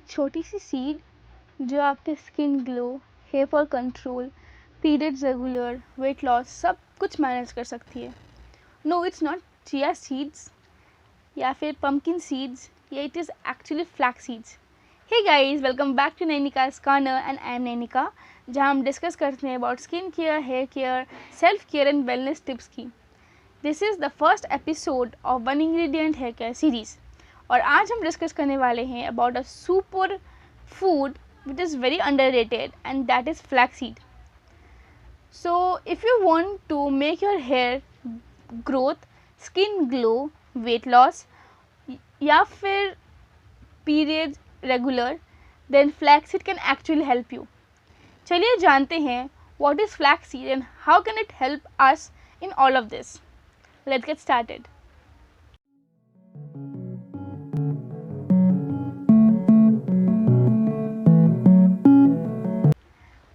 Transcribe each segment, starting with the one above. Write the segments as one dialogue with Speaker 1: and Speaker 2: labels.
Speaker 1: एक छोटी सी सीड जो आपके skin glow, hair fall control, periods regular, weight loss सब कुछ मैनेज कर सकती है। No, it's not chia seeds या फिर पम्पकिन सीड्स, या it is actually flax seeds. Hey guys, welcome back to Nainika's corner and I am Nainika, जहाँ हम डिस्कस करते हैं about skin care, hair care, self care and wellness tips की। This is the first episode of one ingredient hair care series, और आज हम discuss करने वाले हैं about a super food which is very underrated, and that is flaxseed. So if you want to make your hair growth, skin glow, weight loss या फिर period regular, then flaxseed can actually help you. चलिए जानते हैं what is flaxseed and how can it help us in all of this. Let's get started.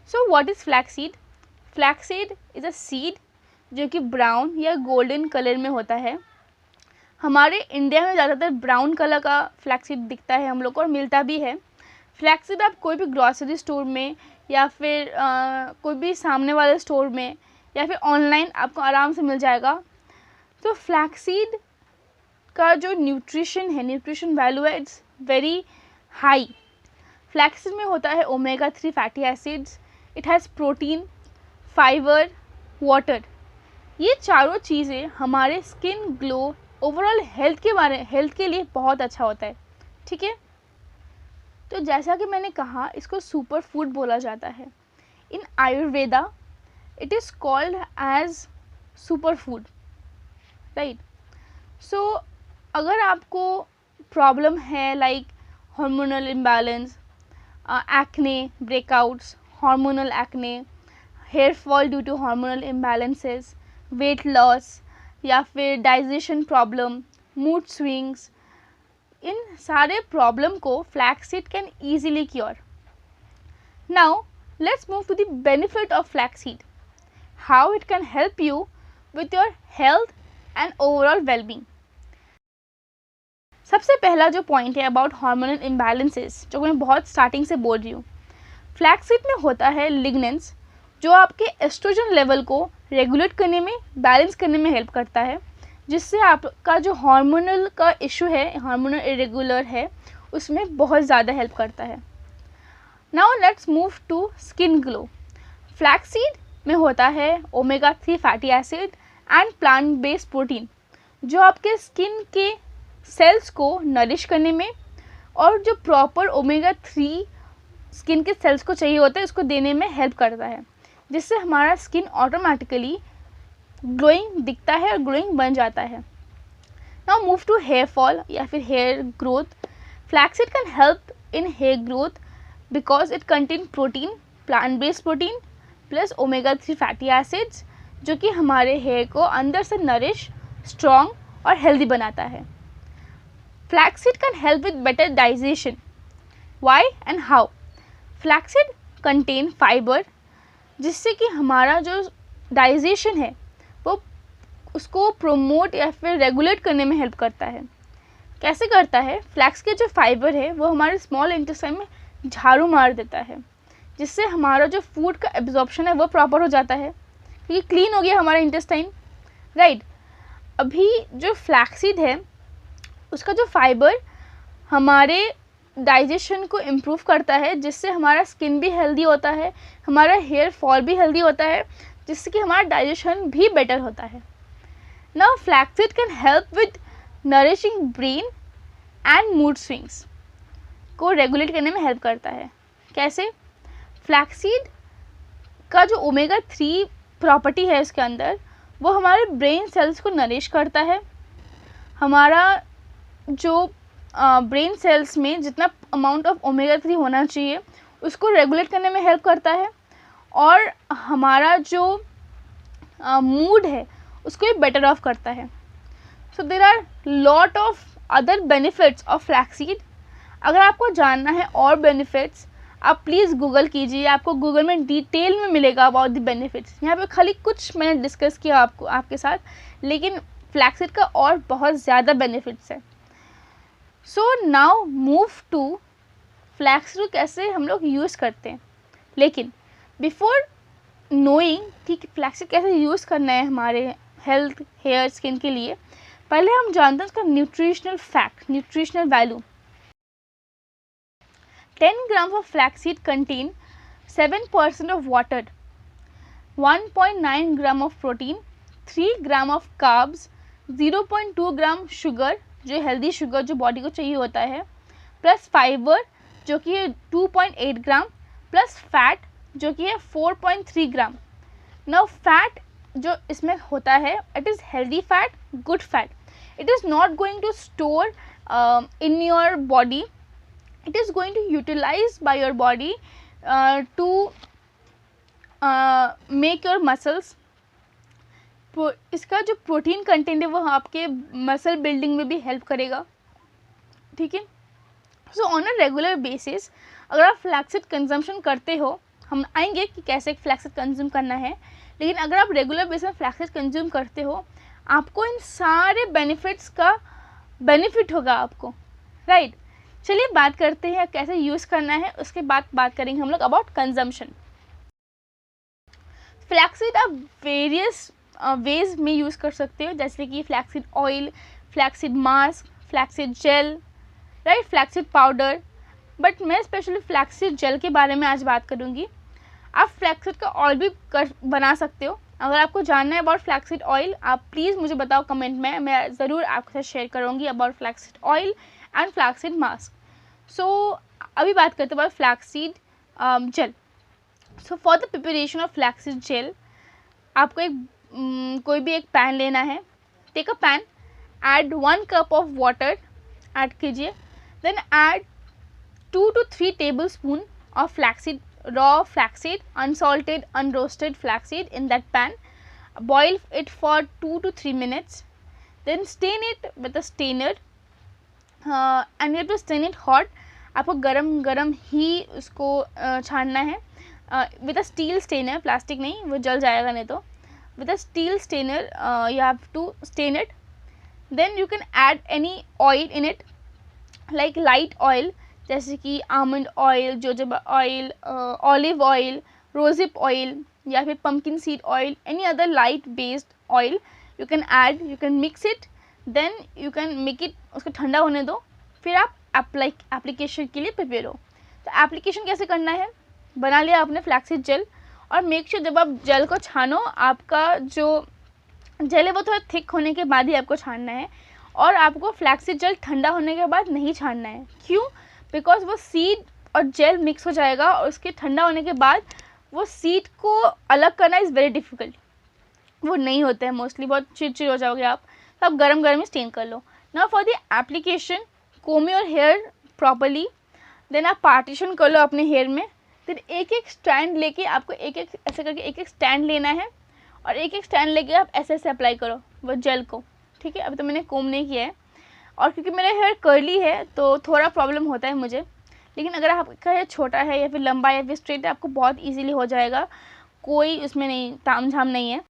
Speaker 1: So what is flaxseed? Flaxseed is a seed जो कि brown या golden colour में होता है। हमारे इंडिया में ज़्यादातर ब्राउन कलर का फ्लैक्सीड दिखता है हम लोग को, और मिलता भी है। फ्लैक्सीड आप कोई भी ग्रॉसरी स्टोर में या फिर कोई भी सामने वाले स्टोर में या फिर ऑनलाइन आपको आराम से मिल जाएगा। तो फ्लैक्सीड का जो न्यूट्रिशन वैल्यू है, इट्स वेरी हाई। फ्लैक्सीड में होता है omega 3 fatty acids, it has protein, fibre, water. ये चारों चीज़ें हमारे स्किन ग्लो, ओवरऑल हेल्थ के लिए बहुत अच्छा होता है। ठीक है, तो जैसा कि मैंने कहा, इसको सुपर फूड बोला जाता है। In Ayurveda it is called as super food, right. So अगर आपको प्रॉब्लम है like hormonal imbalance, acne, breakouts, hormonal acne, hair fall due to hormonal imbalances, weight loss या फिर digestion problem, mood swings, इन सारे problem को flaxseed can easily cure. Now let's move to the benefit of flaxseed, how it can help you with your health and overall well-being. सबसे पहला जो point है about hormonal imbalances, जो मैं बहुत starting से बोल रही हूँ। फ्लैक्सीड में होता है लिग्नेंस, जो आपके एस्ट्रोजन लेवल को रेगुलेट करने में, बैलेंस करने में हेल्प करता है, जिससे आपका जो हार्मोनल का इशू है, हार्मोनल इरेगुलर है, उसमें बहुत ज़्यादा हेल्प करता है। Now let's move to skin glow. Flaxseed में होता है omega 3 fatty acid and plant based protein, जो आपके स्किन के सेल्स को नरिश करने में और जो प्रॉपर ओमेगा 3 स्किन के सेल्स को चाहिए होता है उसको देने में हेल्प करता है, जिससे हमारा स्किन ऑटोमेटिकली ग्लोइंग दिखता है और ग्लोइंग बन जाता है। Now move to hair fall या फिर hair growth. Flaxseed can help in hair growth because it contain protein, plant based protein plus omega 3 fatty acids, जो कि हमारे हेयर को अंदर से नरिश, स्ट्रॉन्ग और हेल्दी बनाता है। Flaxseed can help with better digestion. Why and how? Flaxseed contain fibre, जिससे कि हमारा जो डाइजेशन है वो उसको प्रोमोट या फिर रेगुलेट करने में हेल्प करता है। कैसे करता है? फ्लैक्स के जो फाइबर है वो हमारे स्मॉल इंटेस्टाइन में झाड़ू मार देता है, जिससे हमारा जो फूड का एब्जॉर्प्शन है वो प्रॉपर हो जाता है, क्योंकि क्लीन हो गया हमारा इंटेस्टाइन, राइट। अभी जो फ्लैक्सीड है उसका जो फाइबर हमारे डाइजेशन को इम्प्रूव करता है, जिससे हमारा स्किन भी हेल्दी होता है, हमारा हेयर फॉल भी हेल्दी होता है, जिससे कि हमारा डाइजेशन भी बेटर होता है। Now flaxseed can help with nourishing brain and mood swings को रेगुलेट करने में हेल्प करता है। कैसे? फ्लैक्सीड का जो ओमेगा 3 प्रॉपर्टी है इसके अंदर, वो हमारे ब्रेन सेल्स को नरिश करता है। हमारा जो ब्रेन सेल्स में जितना अमाउंट ऑफ ओमेगा 3 होना चाहिए उसको रेगुलेट करने में हेल्प करता है, और हमारा जो मूड है उसको भी बेटर ऑफ करता है। So there are lot of other benefits of flaxseed. अगर आपको जानना है और बेनिफिट्स, आप प्लीज़ गूगल कीजिए, आपको गूगल में डिटेल में मिलेगा अबाउट द बेनिफिट्स। यहाँ पे खाली कुछ मैंने डिस्कस किया आपके साथ, लेकिन फ्लैक्सीड का और बहुत ज़्यादा बेनिफिट्स है। So now move to flax को कैसे हम लोग यूज़ करते हैं। लेकिन बिफोर नोइंग कि फ्लैक्स कैसे यूज़ करना है हमारे हेल्थ, हेयर, स्किन के लिए, पहले हम जानते हैं उसका nutritional fact, nutritional value. 10 grams of flaxseed contain 7% of water, 1.9 gram of protein, 3 gram of carbs, 0.2 gram sugar जो हेल्दी शुगर जो बॉडी को चाहिए होता है, प्लस फाइबर जो कि है 2.8 ग्राम, प्लस फैट जो कि है 4.3 ग्राम। नाउ फैट जो इसमें होता है, it is healthy fat, good fat. It is not going to store in your body, it is going to utilize by your body to make your muscles। इसका जो protein content है वो आपके muscle building में भी help करेगा, ठीक है। So on a regular basis अगर आप फ्लैक्सीड कंजम्पशन करते हो, हम आएंगे कि कैसे फ्लैक्सीड कंज्यूम करना है, लेकिन अगर आप रेगुलर बेसिस में फ्लैक्सीड कंज्यूम करते हो, आपको इन सारे बेनिफिट्स का बेनिफिट होगा आपको, राइट। चलिए बात करते हैं कैसे यूज़ करना है, उसके बाद बात करेंगे हम लोग अबाउट कंजम्पशन। फ्लैक्सीड आप वेरियस वेज में यूज़ कर सकते हो, जैसे कि flaxseed oil, flaxseed mask, flaxseed gel, right, flaxseed powder. But मैं स्पेशली फ्लैक्सीड जेल के बारे में आज बात करूँगी। आप फ्लैक्सीड का ऑयल भी बना सकते हो। अगर आपको जानना है अबाउट फ्लैक्सीड ऑयल, आप प्लीज़ मुझे बताओ कमेंट में, मैं ज़रूर आपके साथ शेयर करूँगी about flaxseed oil and flaxseed mask. So अभी बात करते हैं about flaxseed gel. So for the preparation of flaxseed gel, आपको कोई भी एक पैन लेना है। Take a pan, add 1 cup of water add कीजिए, then add 2 to 3 tablespoon of flaxseed, raw flaxseed, unsalted, unroasted flaxseed in that pan. Boil it for 2 to 3 minutes. Then stain it with a strainer, and you have to stain it hot. आपको गरम गरम ही उसको छानना है with a steel strainer, plastic नहीं, वो जल जाएगा नहीं तो। With a steel strainer you have to stain it. Then you can add any oil in it, like light oil, जैसे कि almond oil, jojoba oil, olive oil, rosehip oil, या फिर pumpkin seed oil, any other light based oil you can add, you can mix it, then you can make it, उसको ठंडा होने दो, फिर आप एप्लीकेशन के लिए प्रिपेयर हो। तो एप्लीकेशन कैसे करना है, बना लिया आपने फ्लैक्सीड जेल, और मेक श्योर जब आप जेल को छानो, आपका जो जेल है वो थोड़ा थिक होने के बाद ही आपको छानना है, और आपको फ्लैक्सीड जेल ठंडा होने के बाद नहीं छानना है। क्यों? बिकॉज वो सीड और जेल मिक्स हो जाएगा, और उसके ठंडा होने के बाद वो सीड को अलग करना इज़ वेरी डिफ़िकल्ट, वो नहीं होता है मोस्टली, बहुत चिड़चिड़ हो जाओगे आप। तो आप गरम गरम ही स्टेन कर लो। Now for the application, comb your hair properly, then आप पार्टीशन कर लो अपने हेयर में। देन एक एक स्टैंड लेके आपको एक एक ऐसे करके एक एक स्टैंड लेना है, और एक एक स्टैंड लेके आप ऐसे ऐसे अप्लाई करो वो जेल को, ठीक है। अभी तो मैंने कोम नहीं किया है, और क्योंकि मेरा हेयर कर्ली है तो थोड़ा प्रॉब्लम होता है मुझे, लेकिन अगर आपका हेयर छोटा है या फिर लंबा या फिर स्ट्रेट है, आपको बहुत इजीली हो जाएगा, कोई उसमें नहीं ताम झाम नहीं है।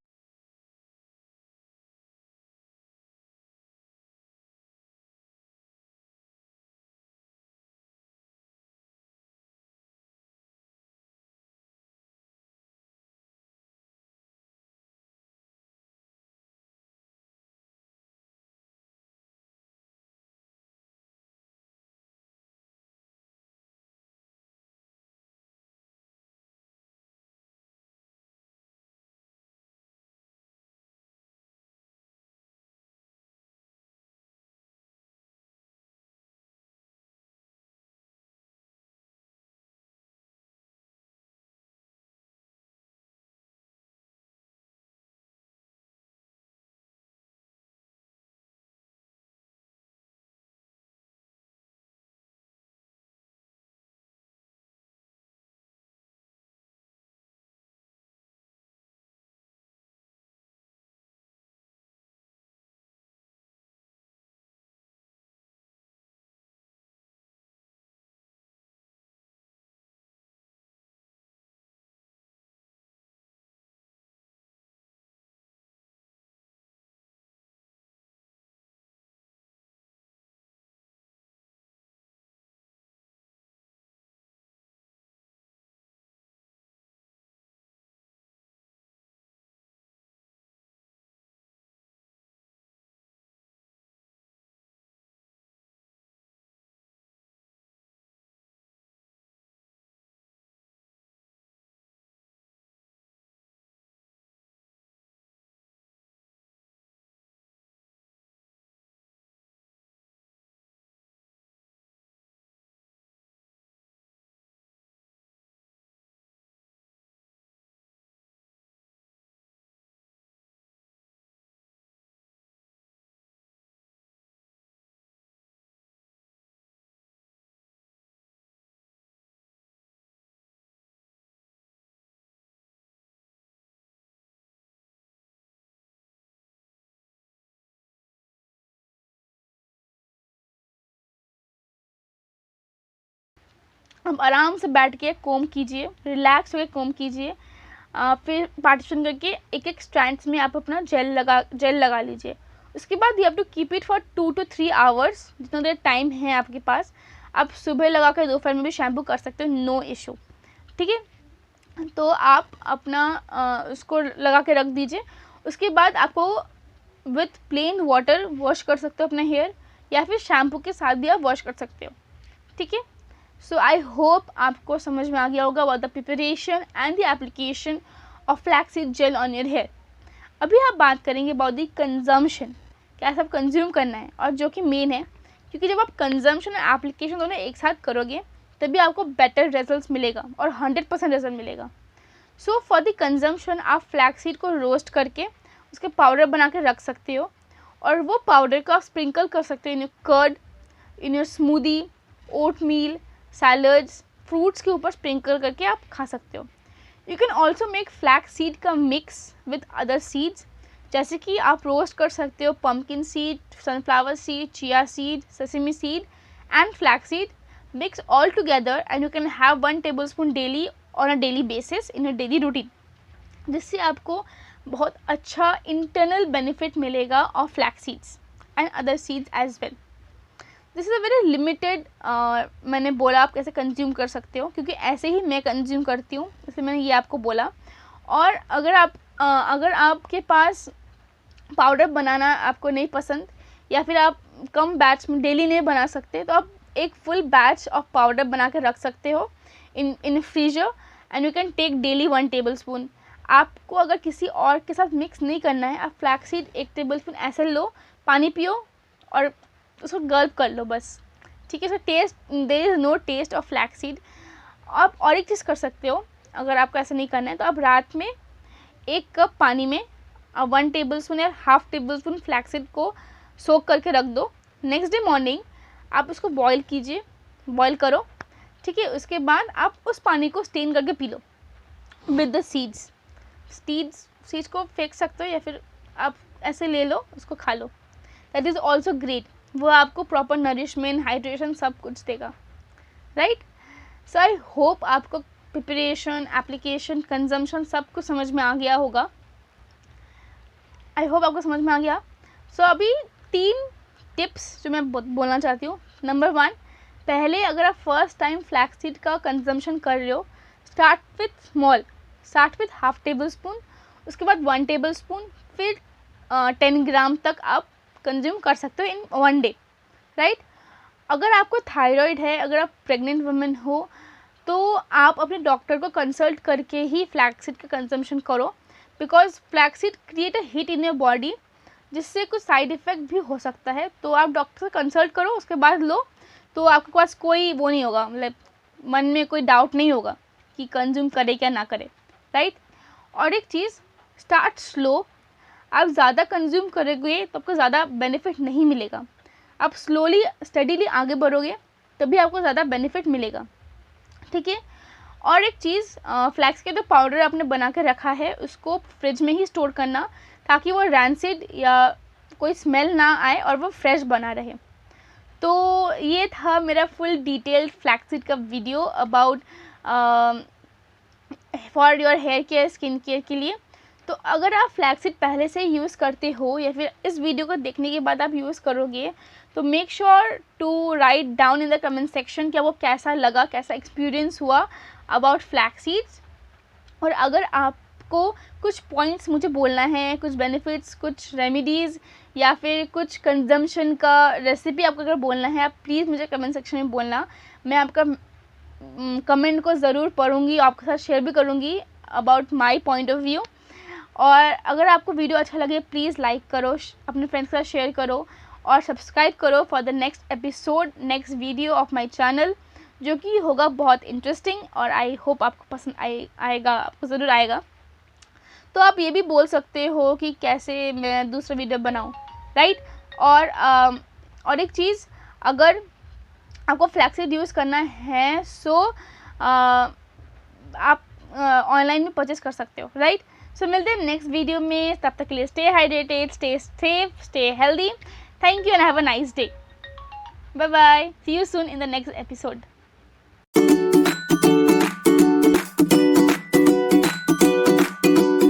Speaker 1: अब आराम से बैठ के कोम कीजिए, रिलैक्स होकर कोम कीजिए। फिर पार्टीशन करके एक एक स्ट्रैंड्स में आप अपना जेल लगा लीजिए। उसके बाद you have to keep it for 2 to 3 hours, जितना देर टाइम है आपके पास। आप सुबह लगा कर दोपहर में भी शैम्पू कर सकते हो, नो इशू, ठीक है। तो आप अपना उसको लगा के रख दीजिए। उसके बाद आपको विथ प्लेन वाटर वॉश कर सकते हो अपना हेयर, या फिर शैम्पू के साथ भी आप वॉश कर सकते हो, ठीक है। सो आई होप आपको समझ में आ गया होगा about the preparation and the application of flaxseed gel on your hair. अभी आप बात करेंगे अबाउट द कंजम्पशन, कैसे आप कंज्यूम करना है, और जो कि मेन है, क्योंकि जब आप कंजम्पशन और एप्लीकेशन दोनों एक साथ करोगे तभी आपको बेटर रिजल्ट्स मिलेगा और 100% रिजल्ट मिलेगा। सो फॉर द कंजम्पशन आप फ्लैक्सीड को रोस्ट करके उसके पाउडर बना के रख सकते हो, और वो पाउडर को आप स्प्रिंकल कर सकते हो in your curd, in your smoothie, oatmeal, salads, fruits के ऊपर स्प्रिंकल करके आप खा सकते हो। You can also make flaxseed का मिक्स विद अदर सीड्स, जैसे कि आप रोस्ट कर सकते हो pumpkin seed, sunflower seed, chia seed, sesame seed and flaxseed, mix all together and you can have 1 tablespoon daily on a daily basis in a daily routine, जिससे आपको बहुत अच्छा इंटरनल बेनिफिट मिलेगा of flax seeds and other seeds as well. This is a very limited, मैंने बोला आप कैसे consume कर सकते हो, क्योंकि ऐसे ही मैं कंज्यूम करती हूँ, इसलिए मैंने ये आपको बोला। और अगर आपके पास पाउडर बनाना आपको नहीं पसंद, या फिर आप कम बैच में डेली नहीं बना सकते, तो आप एक फुल बैच ऑफ पाउडर बना के रख सकते हो in freezer, and you can take daily 1 tablespoon। आपको अगर किसी और के साथ मिक्स नहीं करना है, आप फ्लैक्सीड 1 tablespoon ऐसे लो, पानी पियो और उसको गल्प कर लो बस, ठीक है। So taste, there is no taste of flaxseed. आप और एक चीज़ कर सकते हो, अगर आपको ऐसा नहीं करना है तो आप रात में 1 कप पानी में 1 tablespoon या ½ tablespoon फ्लैक्सीड को सोक करके रख दो। नेक्स्ट डे मॉर्निंग आप उसको बॉईल कीजिए, बॉईल करो, ठीक है। उसके बाद आप उस पानी को स्टेन करके P low with the seeds. Seeds को फेंक सकते हो, या फिर आप ऐसे ले लो, उसको खा लो, दैट इज़ ऑल्सो ग्रेट। वो आपको प्रॉपर नरिशमेंट, हाइड्रेशन सब कुछ देगा, राइट। सो आई होप आपको प्रिपरेशन, एप्लीकेशन, कंजम्पशन सब कुछ समझ में आ गया होगा। आई होप आपको समझ में आ गया। सो अभी 3 टिप्स जो मैं बोलना चाहती हूँ। नंबर 1, पहले अगर आप फर्स्ट टाइम फ्लैक्सीड का कंजम्पशन कर रहे हो, start with small, start with ½ tablespoon, उसके बाद 1 tablespoon, फिर 10 ग्राम तक आप कंज्यूम कर सकते हो इन 1 डे, राइट। अगर आपको थायराइड है, अगर आप प्रेग्नेंट वुमेन हो, तो आप अपने डॉक्टर को कंसल्ट करके ही फ्लैक्सीड का कंजम्पशन करो, because flaxseed create a heat in your body, जिससे कुछ साइड इफ़ेक्ट भी हो सकता है। तो आप डॉक्टर से कंसल्ट करो, उसके बाद लो, तो आपके पास कोई वो नहीं होगा, मतलब मन में कोई डाउट नहीं होगा कि कंज्यूम करे क्या ना करे, राइट। और एक चीज़, स्टार्ट स्लो। आप ज़्यादा कंज्यूम करोगे तो आपको ज़्यादा बेनिफिट नहीं मिलेगा। आप स्लोली स्टडीली आगे बढ़ोगे तभी आपको ज़्यादा बेनिफिट मिलेगा, ठीक है। और एक चीज़, फ्लैक्स के जो पाउडर आपने बना के रखा है उसको फ्रिज में ही स्टोर करना, ताकि वो रैंसिड या कोई स्मेल ना आए और वो फ्रेश बना रहे। तो ये था मेरा फुल डिटेल्ड फ्लैक्सीड का video about for your hair care, skin care के लिए। तो अगर आप फ्लैक्सीड पहले से यूज़ करते हो, या फिर इस वीडियो को देखने के बाद आप यूज़ करोगे, तो make sure to write down in the comment section क्या वो कैसा लगा, कैसा एक्सपीरियंस हुआ अबाउट फ्लैक्सीड्स। और अगर आपको कुछ पॉइंट्स मुझे बोलना है, कुछ बेनिफिट्स, कुछ रेमेडीज़, या फिर कुछ कंजम्पशन का रेसिपी आपको अगर बोलना है, आप प्लीज़ मुझे कमेंट सेक्शन में बोलना। मैं आपका कमेंट को ज़रूर पढ़ूँगी, आपके साथ शेयर भी करूँगी about my point of view. और अगर आपको वीडियो अच्छा लगे प्लीज़ लाइक करो, अपने फ्रेंड्स के साथ शेयर करो, और सब्सक्राइब करो for the next episode, next video of my channel, जो कि होगा बहुत इंटरेस्टिंग, और आई होप आपको पसंद आएगा, आपको ज़रूर आएगा। तो आप ये भी बोल सकते हो कि कैसे मैं दूसरा वीडियो बनाऊं, राइट। और एक चीज़, अगर आपको फ्लैक्सीड यूज़ करना है सो आप ऑनलाइन में परचेस कर सकते हो, राइट। सो मिलते हैं नेक्स्ट वीडियो में, तब तक के लिए stay hydrated, stay safe, stay healthy. Thank you and have a nice day. Bye bye, see you soon in the next episode. है।